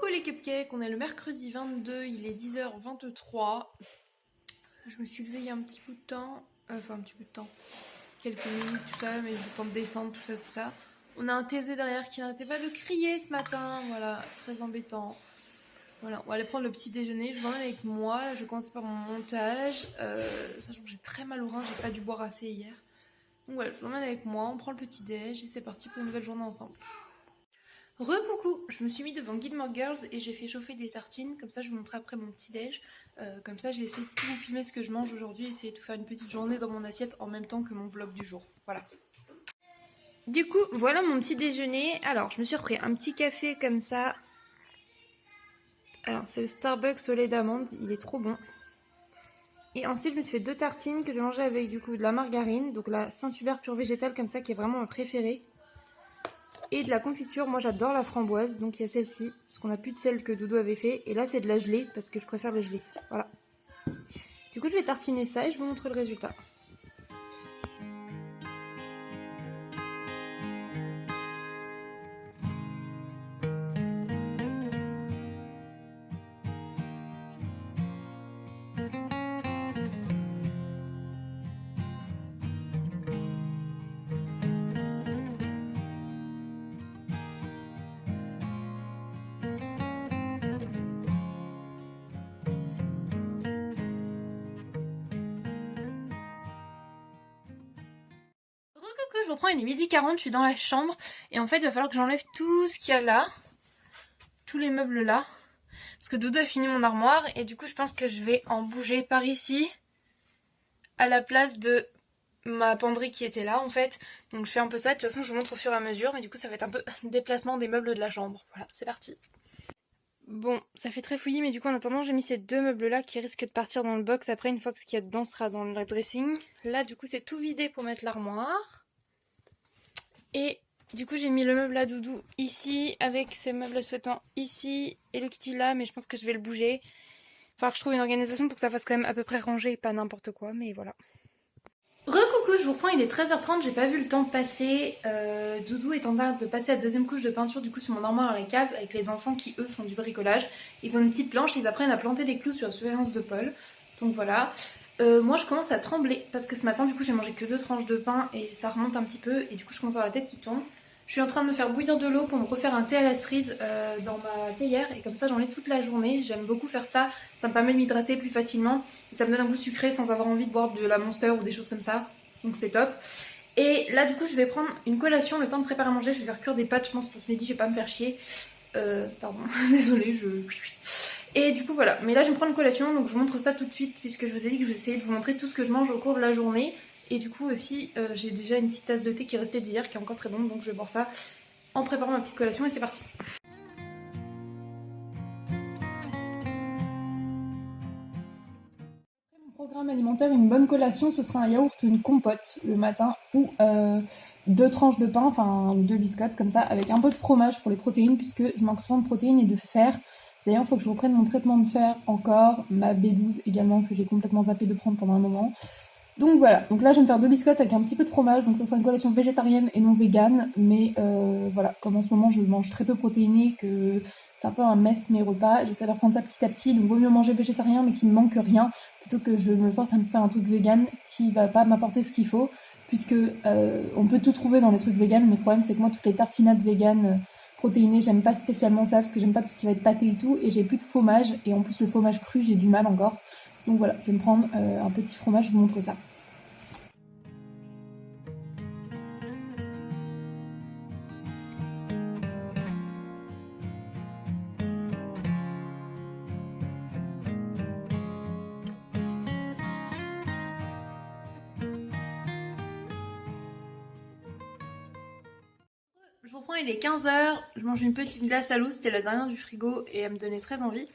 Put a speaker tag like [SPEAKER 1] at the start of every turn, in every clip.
[SPEAKER 1] Coucou les cupcakes, on est le mercredi 22, il est 10h23. Je me suis levée il y a un petit bout de temps, quelques minutes, tout ça, mais j'ai eu le temps de descendre, tout ça. On a un TZ derrière qui n'arrêtait pas de crier ce matin, voilà, très embêtant. Voilà, on va aller prendre le petit déjeuner, je vous emmène avec moi, là je vais commencer par mon montage, sachant que j'ai très mal au rein, j'ai pas dû boire assez hier. Donc voilà, je vous emmène avec moi, on prend le petit déj et c'est parti pour une nouvelle journée ensemble. Recoucou, je me suis mis devant Gilmore Girls et j'ai fait chauffer des tartines, comme ça je vous montrerai après mon petit déj. Comme ça je vais essayer de tout vous filmer ce que je mange aujourd'hui, essayer de faire une petite journée dans mon assiette en même temps que mon vlog du jour. Voilà. Du coup, voilà mon petit déjeuner. Alors, je me suis repris un petit café comme ça. Alors, c'est le Starbucks au lait d'amande, il est trop bon. Et ensuite, je me suis fait 2 tartines que je vais manger avec du coup de la margarine, donc la Saint-Hubert pure végétale comme ça qui est vraiment ma préférée. Et de la confiture, moi j'adore la framboise, donc il y a celle-ci, parce qu'on n'a plus de celle que Doudou avait fait. Et là c'est de la gelée, parce que je préfère la gelée. Voilà. Du coup je vais tartiner ça et je vous montre le résultat. Recoucou, je reprends, il est 12h40, je suis dans la chambre. Et en fait il va falloir que j'enlève tout ce qu'il y a là. Tous les meubles là. Parce que Doudou a fini mon armoire. Et du coup je pense que je vais en bouger par ici. À la place de ma penderie qui était là en fait. Donc je fais un peu ça, de toute façon je vous montre au fur et à mesure. Mais du coup ça va être un peu déplacement des meubles de la chambre. Voilà, c'est parti. Bon, ça fait très fouillis, mais du coup en attendant j'ai mis ces 2 meubles là qui risquent de partir dans le box après une fois que ce qu'il y a dedans sera dans le dressing. Là du coup c'est tout vidé pour mettre l'armoire. Et du coup j'ai mis le meuble à Doudou ici avec ces meubles à sous-vêtements ici et le kitty là, mais je pense que je vais le bouger. Il va falloir que je trouve une organisation pour que ça fasse quand même à peu près rangé, pas n'importe quoi, mais voilà. Recoucou, je vous reprends, il est 13h30, j'ai pas vu le temps passer. Doudou est en train de passer la 2e couche de peinture du coup sur mon armoire à la cave avec les enfants qui eux font du bricolage. Ils ont une petite planche, ils apprennent à planter des clous sur la surveillance de Paul. Donc voilà. Moi je commence à trembler parce que ce matin du coup j'ai mangé que 2 tranches de pain et ça remonte un petit peu et du coup je commence à avoir la tête qui tourne. Je suis en train de me faire bouillir de l'eau pour me refaire un thé à la cerise dans ma théière et comme ça j'en ai toute la journée. J'aime beaucoup faire ça, ça me permet de m'hydrater plus facilement et ça me donne un goût sucré sans avoir envie de boire de la Monster ou des choses comme ça. Donc c'est top. Et là du coup je vais prendre une collation, le temps de préparer à manger, je vais faire cuire des pâtes je pense pour ce midi, je vais pas me faire chier. Pardon, désolée, Et du coup voilà, mais là je vais me prendre une collation, donc je vous montre ça tout de suite puisque je vous ai dit que je vais essayer de vous montrer tout ce que je mange au cours de la journée. Et du coup aussi j'ai déjà une petite tasse de thé qui est restée d'hier qui est encore très bonne, donc je vais boire ça en préparant ma petite collation et c'est parti. Mon programme alimentaire, une bonne collation, ce sera un yaourt ou une compote le matin ou 2 tranches de pain, enfin 2 biscottes comme ça, avec un peu de fromage pour les protéines puisque je manque souvent de protéines et de fer. D'ailleurs, il faut que je reprenne mon traitement de fer encore, ma B12 également que j'ai complètement zappé de prendre pendant un moment. Donc voilà, donc là je vais me faire 2 biscottes avec un petit peu de fromage, donc ça sera une collation végétarienne et non végane, mais voilà, comme en ce moment je mange très peu protéiné, que c'est un peu un mess mes repas, j'essaie de reprendre ça petit à petit, donc vaut mieux manger végétarien mais qui ne manque rien, plutôt que je me force à me faire un truc vegan qui va pas m'apporter ce qu'il faut, puisque on peut tout trouver dans les trucs vegan, mais le problème c'est que moi toutes les tartinades vegan protéinées, j'aime pas spécialement ça, parce que j'aime pas tout ce qui va être pâté et tout, et j'ai plus de fromage, et en plus le fromage cru j'ai du mal encore. Donc voilà, je vais me prendre un petit fromage, je vous montre ça. Je vous reprends, il est 15h, je mange une petite glace à l'eau, c'était la dernière du frigo et elle me donnait très envie.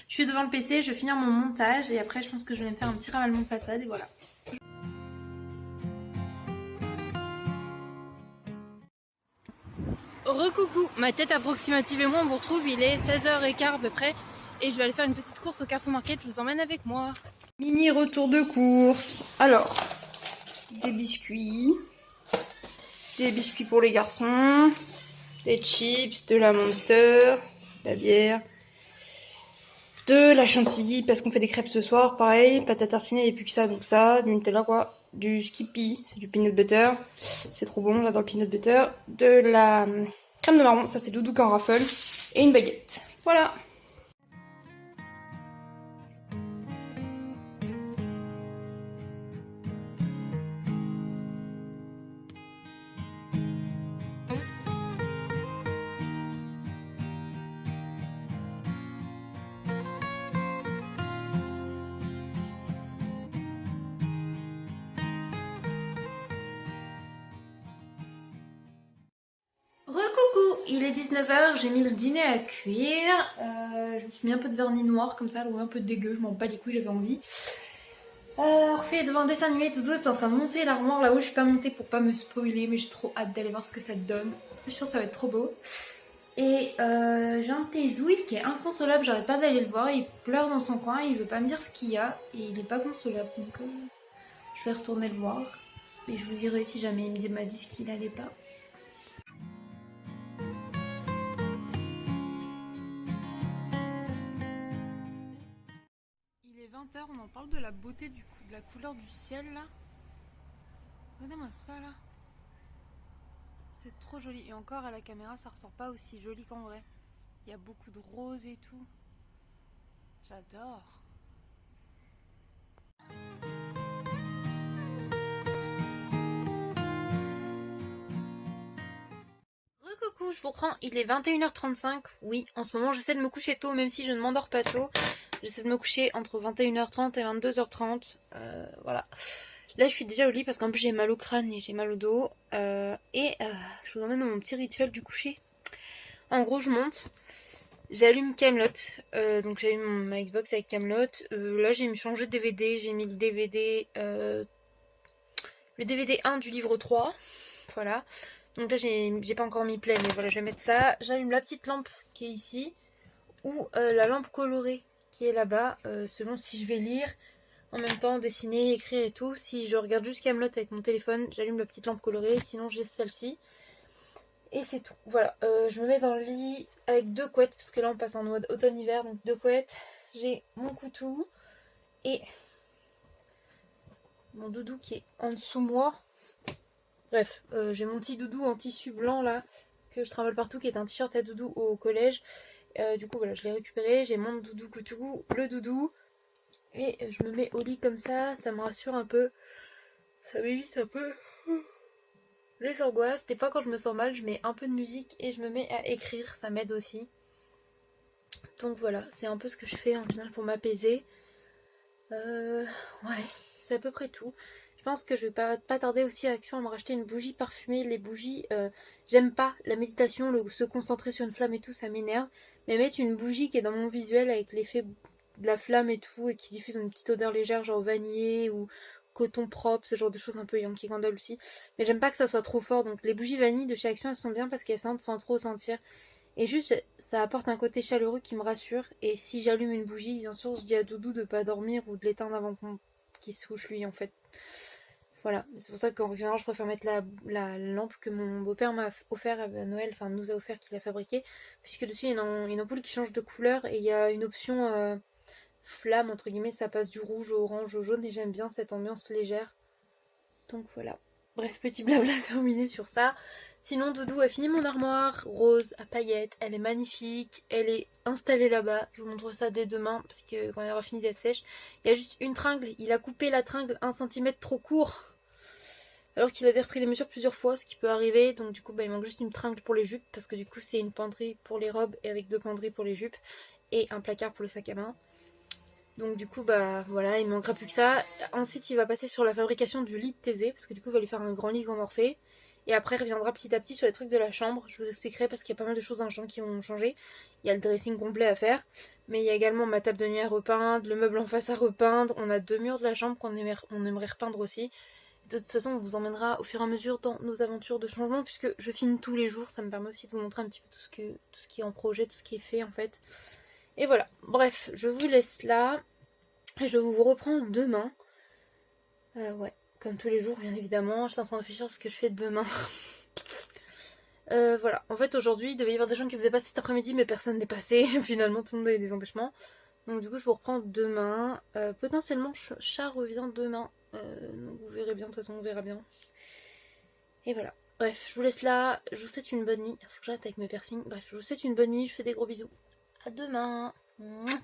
[SPEAKER 1] Je suis devant le PC, je vais finir mon montage et après je pense que je vais me faire un petit ravalement de façade et voilà. Recoucou, ma tête approximative et moi on vous retrouve, il est 16h15 à peu près et je vais aller faire une petite course au Carrefour Market, je vous emmène avec moi. Mini retour de course. Alors, des biscuits pour les garçons, des chips, de la Monster, de la bière De la chantilly parce qu'on fait des crêpes ce soir, pareil, pâte à tartiner et plus que ça, donc ça, du Nutella quoi, du Skippy, c'est du peanut butter, c'est trop bon, j'adore le peanut butter, de la crème de marron, ça c'est Doudou qui en raffole, et une baguette. Voilà. Recoucou, il est 19h, j'ai mis le dîner à cuire. Je me suis mis un peu de vernis noir comme ça, un peu dégueu, je m'en bats les couilles, j'avais envie. Refait devant un dessin animé, tout est en train de monter l'armoire là-haut, je suis pas montée pour pas me spoiler, mais j'ai trop hâte d'aller voir ce que ça donne. Je suis sûre que ça va être trop beau. Et j'ai un Tezouil qui est inconsolable, j'arrête pas d'aller le voir, il pleure dans son coin, il veut pas me dire ce qu'il y a, et il est pas consolable, donc je vais retourner le voir. Et je vous dirai si jamais m'a dit ce qu'il allait pas. Il est 20h, on en parle de la beauté de la couleur du ciel là. Regardez-moi ça là. C'est trop joli. Et encore à la caméra ça ressort pas aussi joli qu'en vrai. Il y a beaucoup de roses et tout. J'adore. Coucou, je vous reprends, il est 21h35. Oui, en ce moment j'essaie de me coucher tôt même si je ne m'endors pas tôt. J'essaie de me coucher entre 21h30 et 22h30. Voilà. Là, je suis déjà au lit parce qu'en plus j'ai mal au crâne et j'ai mal au dos. Je vous emmène dans mon petit rituel du coucher. En gros, je monte, j'allume Camelot. Donc j'allume ma Xbox avec Camelot. Là, j'ai changé de DVD. J'ai mis le DVD 1 du livre 3. Voilà. Donc là, j'ai pas encore mis play, mais voilà, je vais mettre ça. J'allume la petite lampe qui est ici. Ou la lampe colorée qui est là-bas, selon si je vais lire, en même temps dessiner, écrire et tout. Si je regarde juste Camelot avec mon téléphone, j'allume la petite lampe colorée, sinon j'ai celle-ci. Et c'est tout. Voilà, je me mets dans le lit avec 2 couettes, parce que là on passe en mode automne-hiver, donc 2 couettes. J'ai mon coutou et mon doudou qui est en dessous moi. Bref, j'ai mon petit doudou en tissu blanc là, que je trimballe partout, qui est un t-shirt à doudou au collège. Du coup voilà, je l'ai récupéré, j'ai mon doudou coutou, le doudou. Et je me mets au lit comme ça me rassure un peu. Ça m'évite un peu les angoisses. Des fois quand je me sens mal, je mets un peu de musique et je me mets à écrire, ça m'aide aussi. Donc voilà, c'est un peu ce que je fais en général pour m'apaiser. Ouais, c'est à peu près tout. Je pense que je vais pas tarder aussi à Action à me racheter une bougie parfumée. Les bougies, j'aime pas la méditation, se concentrer sur une flamme et tout, ça m'énerve. Mais mettre une bougie qui est dans mon visuel avec l'effet de la flamme et tout, et qui diffuse une petite odeur légère, genre vanillé ou coton propre, ce genre de choses un peu Yankee Candle aussi. Mais j'aime pas que ça soit trop fort, donc les bougies vanille de chez Action, elles sont bien parce qu'elles sentent sans trop sentir. Et juste, ça apporte un côté chaleureux qui me rassure. Et si j'allume une bougie, bien sûr, je dis à Doudou de pas dormir ou de l'éteindre avant qu'il se couche lui, en fait. Voilà, c'est pour ça qu'en général, je préfère mettre la lampe que mon beau-père m'a offert à Noël, enfin nous a offert, qu'il a fabriqué, puisque dessus il y a une ampoule qui change de couleur et il y a une option flamme, entre guillemets, ça passe du rouge au orange au jaune et j'aime bien cette ambiance légère. Donc voilà. Bref, petit blabla terminé sur ça. Sinon, Doudou a fini mon armoire rose à paillettes. Elle est magnifique. Elle est installée là-bas. Je vous montre ça dès demain parce que quand elle aura fini d'être sèche, il y a juste une tringle. Il a coupé la tringle 1 cm trop court. Alors qu'il avait repris les mesures plusieurs fois, ce qui peut arriver. Donc du coup, il manque juste une tringle pour les jupes parce que du coup, c'est une penderie pour les robes et avec 2 penderies pour les jupes et un placard pour le sac à main. Donc du coup voilà, il ne manquera plus que ça. Ensuite il va passer sur la fabrication du lit de Thésée, parce que du coup il va lui faire un grand lit comme Morphée. Et après il reviendra petit à petit sur les trucs de la chambre. Je vous expliquerai parce qu'il y a pas mal de choses dans la chambre qui vont changer. Il y a le dressing complet à faire. Mais il y a également ma table de nuit à repeindre, le meuble en face à repeindre. On a 2 murs de la chambre qu'on aimerait repeindre aussi. De toute façon on vous emmènera au fur et à mesure dans nos aventures de changement, puisque je filme tous les jours. Ça me permet aussi de vous montrer un petit peu tout ce qui est en projet, tout ce qui est fait en fait. Et voilà, bref, je vous laisse là. Et je vous reprends demain. Ouais, comme tous les jours, bien évidemment. Je suis en train de réfléchir à ce que je fais demain. Voilà, en fait aujourd'hui, il devait y avoir des gens qui devaient passer cet après-midi, mais personne n'est passé. Finalement, tout le monde a eu des empêchements. Donc du coup je vous reprends demain. Potentiellement chat revient demain. Donc vous verrez bien, de toute façon on verra bien. Et voilà. Bref, je vous laisse là. Je vous souhaite une bonne nuit. Faut que j'arrête avec mes piercings. Bref, je vous souhaite une bonne nuit. Je fais des gros bisous. À demain. Mouah.